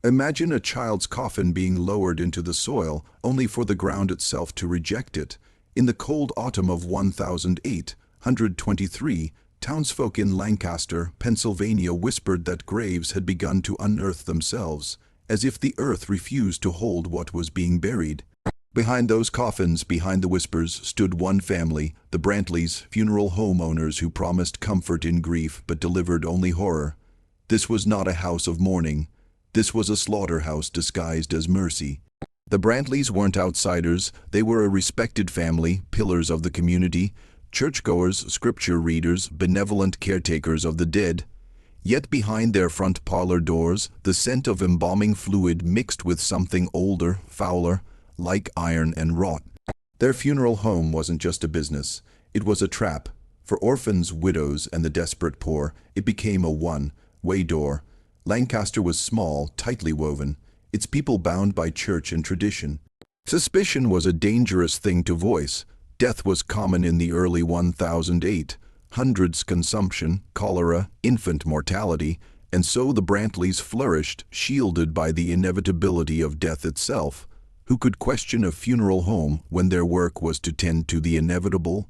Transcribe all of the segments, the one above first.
Imagine a child's coffin being lowered into the soil, only for the ground itself to reject it. In the cold autumn of 1823, townsfolk in Lancaster, Pennsylvania whispered that graves had begun to unearth themselves, as if the earth refused to hold what was being buried. Behind those coffins, behind the whispers, stood one family, the Brantleys, funeral home owners who promised comfort in grief but delivered only horror. This was not a house of mourning. This was a slaughterhouse disguised as mercy. The Brantleys weren't outsiders. They were a respected family, pillars of the community, churchgoers, scripture readers, benevolent caretakers of the dead. Yet behind their front parlor doors, the scent of embalming fluid mixed with something older, fouler, like iron and rot. Their funeral home wasn't just a business. It was a trap. For orphans, widows, and the desperate poor, it became a one-way door. Lancaster was small, tightly woven, its people bound by church and tradition. Suspicion was a dangerous thing to voice. Death was common in the early 1800s, consumption, cholera, infant mortality, and so the Brantleys flourished, shielded by the inevitability of death itself. Who could question a funeral home when their work was to tend to the inevitable?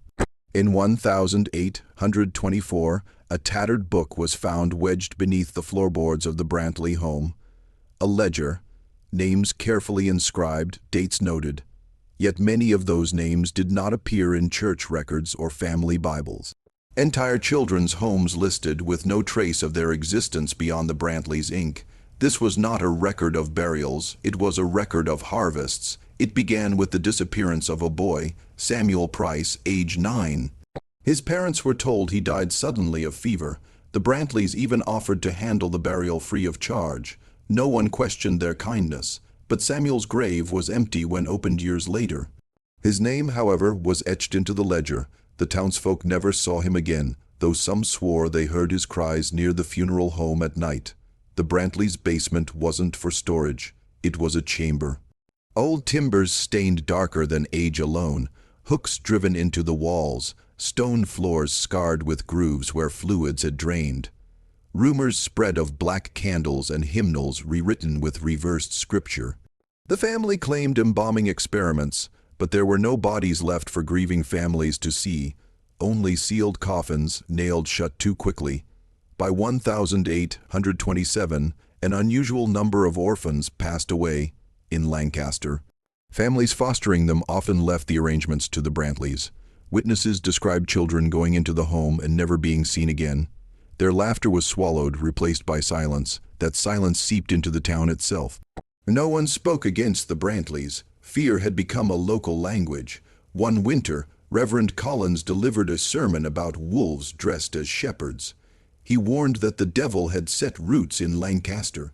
In 1824, a tattered book was found wedged beneath the floorboards of the Brantley home. A ledger, names carefully inscribed, dates noted. Yet many of those names did not appear in church records or family Bibles. Entire children's homes listed with no trace of their existence beyond the Brantleys' Inc. This was not a record of burials, it was a record of harvests. It began with the disappearance of a boy, Samuel Price, age 9. His parents were told he died suddenly of fever. The Brantleys even offered to handle the burial free of charge. No one questioned their kindness, but Samuel's grave was empty when opened years later. His name, however, was etched into the ledger. The townsfolk never saw him again, though some swore they heard his cries near the funeral home at night. The Brantleys' basement wasn't for storage, it was a chamber. Old timbers stained darker than age alone, hooks driven into the walls, stone floors scarred with grooves where fluids had drained. Rumors spread of black candles and hymnals rewritten with reversed scripture. The family claimed embalming experiments, but there were no bodies left for grieving families to see, only sealed coffins nailed shut too quickly. By 1827, an unusual number of orphans passed away in Lancaster. Families fostering them often left the arrangements to the Brantleys. Witnesses described children going into the home and never being seen again. Their laughter was swallowed, replaced by silence. That silence seeped into the town itself. No one spoke against the Brantleys. Fear had become a local language. One winter, Reverend Collins delivered a sermon about wolves dressed as shepherds. He warned that the devil had set roots in Lancaster.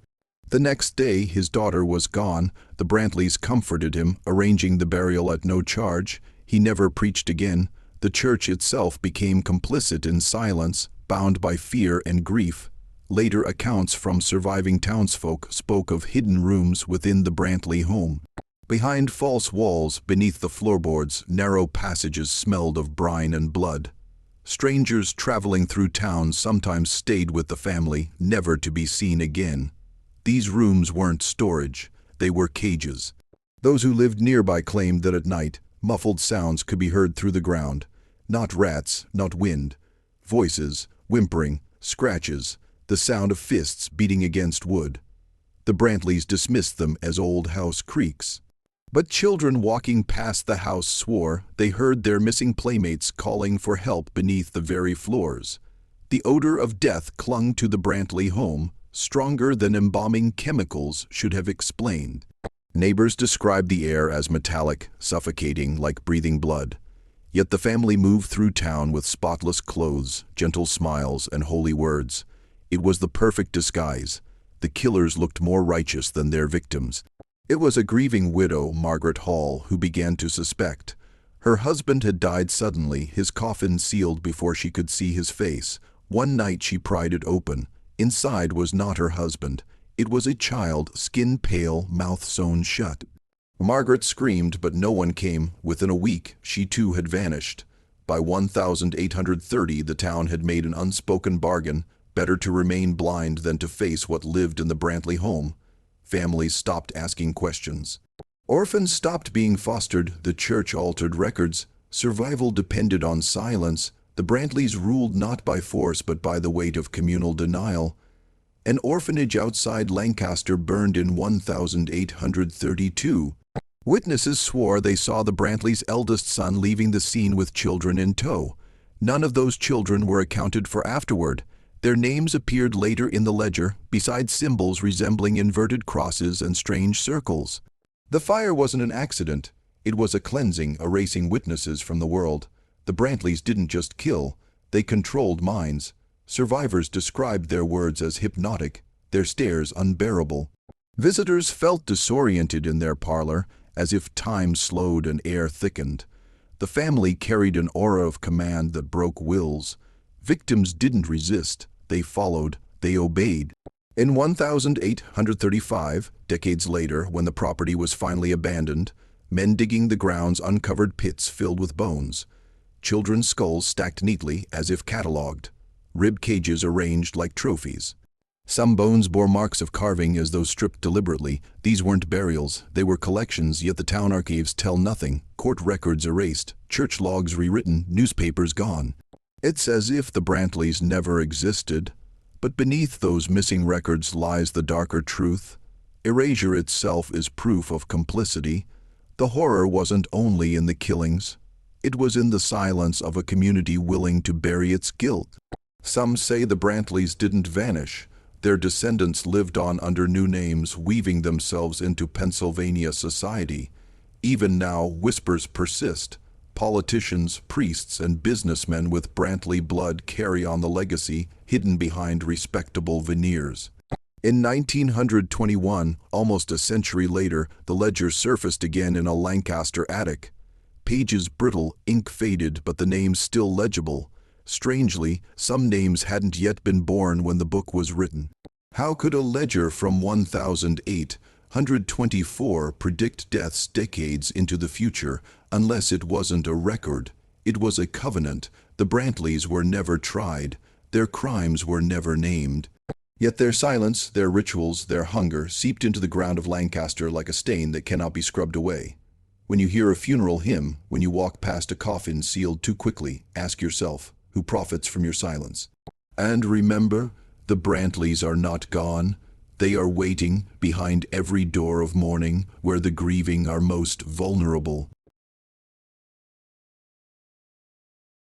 The next day, his daughter was gone. The Brantleys comforted him, arranging the burial at no charge. He never preached again. The church itself became complicit in silence, bound by fear and grief. Later accounts from surviving townsfolk spoke of hidden rooms within the Brantley home. Behind false walls, beneath the floorboards, narrow passages smelled of brine and blood. Strangers traveling through town sometimes stayed with the family, never to be seen again. These rooms weren't storage, they were cages. Those who lived nearby claimed that at night, muffled sounds could be heard through the ground. Not rats, not wind. Voices, whimpering, scratches, the sound of fists beating against wood. The Brantleys dismissed them as old house creaks. But children walking past the house swore they heard their missing playmates calling for help beneath the very floors. The odor of death clung to the Brantley home, stronger than embalming chemicals should have explained. Neighbors described the air as metallic, suffocating, like breathing blood. Yet the family moved through town with spotless clothes, gentle smiles, and holy words. It was the perfect disguise. The killers looked more righteous than their victims. It was a grieving widow, Margaret Hall, who began to suspect. Her husband had died suddenly, his coffin sealed before she could see his face. One night she pried it open. Inside was not her husband. It was a child, skin pale, mouth sewn shut. Margaret screamed, but no one came. Within a week, she too had vanished. By 1830, the town had made an unspoken bargain. Better to remain blind than to face what lived in the Brantley home. families stopped asking questions. Orphans stopped being fostered, the church altered records, survival depended on silence, the Brantleys ruled not by force but by the weight of communal denial. An orphanage outside Lancaster burned in 1832. Witnesses swore they saw the Brantleys' eldest son leaving the scene with children in tow. None of those children were accounted for afterward. Their names appeared later in the ledger, beside symbols resembling inverted crosses and strange circles. The fire wasn't an accident. It was a cleansing, erasing witnesses from the world. The Brantleys didn't just kill, they controlled minds. Survivors described their words as hypnotic, their stares unbearable. Visitors felt disoriented in their parlor, as if time slowed and air thickened. The family carried an aura of command that broke wills. Victims didn't resist, they followed, they obeyed. In 1835, decades later, when the property was finally abandoned, men digging the grounds uncovered pits filled with bones. Children's skulls stacked neatly as if catalogued. Rib cages arranged like trophies. Some bones bore marks of carving as though stripped deliberately. These weren't burials, they were collections, yet the town archives tell nothing. Court records erased, church logs rewritten, newspapers gone. It's as if the Brantleys never existed. But beneath those missing records lies the darker truth. Erasure itself is proof of complicity. The horror wasn't only in the killings. It was in the silence of a community willing to bury its guilt. Some say the Brantleys didn't vanish. Their descendants lived on under new names, weaving themselves into Pennsylvania society. Even now, whispers persist. Politicians, priests, and businessmen with Brantley blood carry on the legacy, hidden behind respectable veneers. In 1921, almost a century later, the ledger surfaced again in a Lancaster attic. Pages brittle, ink faded, but the names still legible. Strangely, some names hadn't yet been born when the book was written. How could a ledger from 1824 predict deaths decades into the future, unless it wasn't a record? It was a covenant. The Brantleys were never tried. Their crimes were never named. Yet their silence, their rituals, their hunger seeped into the ground of Lancaster like a stain that cannot be scrubbed away. When you hear a funeral hymn, when you walk past a coffin sealed too quickly, ask yourself, who profits from your silence? And remember, the Brantleys are not gone. They are waiting behind every door of mourning where the grieving are most vulnerable.